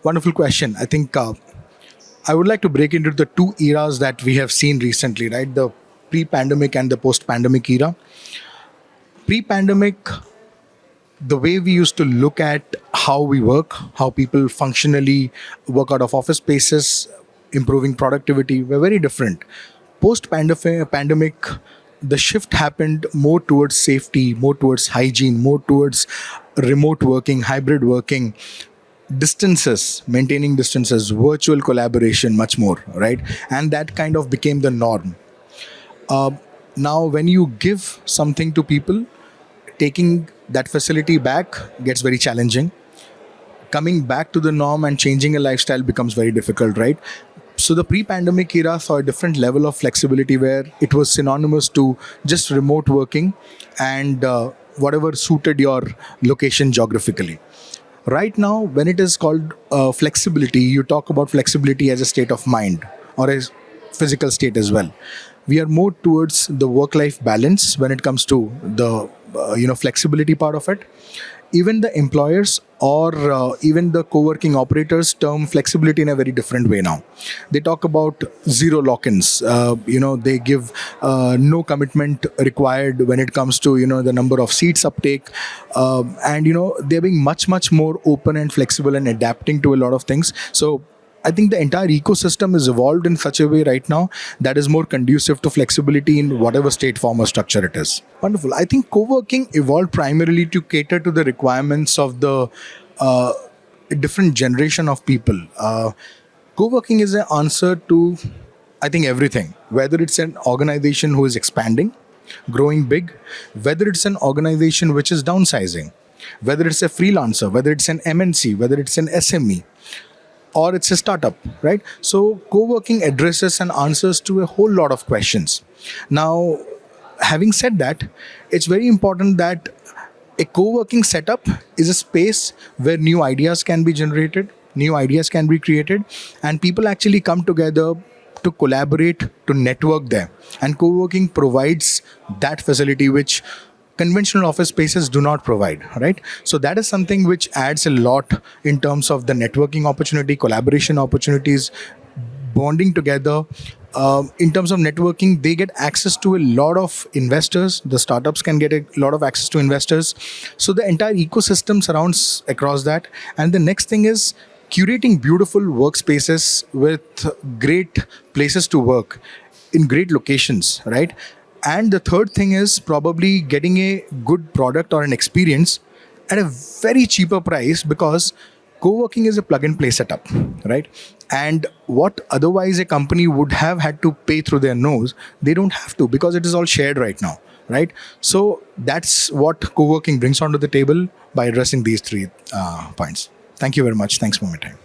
Wonderful question. I think I would like to break into the two eras that we have seen recently, right? The pre-pandemic and the post-pandemic era. Pre-pandemic, the way we used to look at how we work, how people functionally work out of office spaces, improving productivity, were very different. Post-pandemic, the shift happened more towards safety, more towards hygiene, more towards remote working, hybrid working, distances, maintaining distances, virtual collaboration, much more, right? And that kind of became the norm. Now, when you give something to people, taking that facility back gets very challenging. Coming back to the norm and changing a lifestyle becomes very difficult, right? So the pre-pandemic era saw a different level of flexibility where it was synonymous to just remote working and whatever suited your location geographically. Right now, when it is called flexibility, you talk about flexibility as a state of mind or a physical state as well. We are more towards the work-life balance when it comes to the flexibility part of it. Even the employers or even the co-working operators term flexibility in a very different way now. They talk about zero lock-ins. They give no commitment required when it comes to the number of seats uptake, and they're being much more open and flexible and adapting to a lot of things. So I think the entire ecosystem is evolved in such a way right now that is more conducive to flexibility in whatever state, form, or structure it is. Wonderful. I think co-working evolved primarily to cater to the requirements of the different generation of people. Co-working is an answer to, I think, everything. Whether it's an organization who is expanding, growing big, whether it's an organization which is downsizing, whether it's a freelancer, whether it's an MNC, whether it's an SME, or it's a startup, right? So co-working addresses and answers to a whole lot of questions. Now, having said that, it's very important that a co-working setup is a space where new ideas can be generated, new ideas can be created, and people actually come together to collaborate, to network there. And co-working provides that facility which conventional office spaces do not provide, right? So that is something which adds a lot in terms of the networking opportunity, collaboration opportunities, bonding together. In terms of networking, they get access to a lot of investors. The startups can get a lot of access to investors. So the entire ecosystem surrounds across that. And the next thing is curating beautiful workspaces with great places to work in great locations, right? And the third thing is probably getting a good product or an experience at a very cheaper price, because co-working is a plug-and-play setup, right? And what otherwise a company would have had to pay through their nose, they don't have to, because it is all shared right now, right? So that's what co-working brings onto the table by addressing these three points. Thank you very much. Thanks for my time.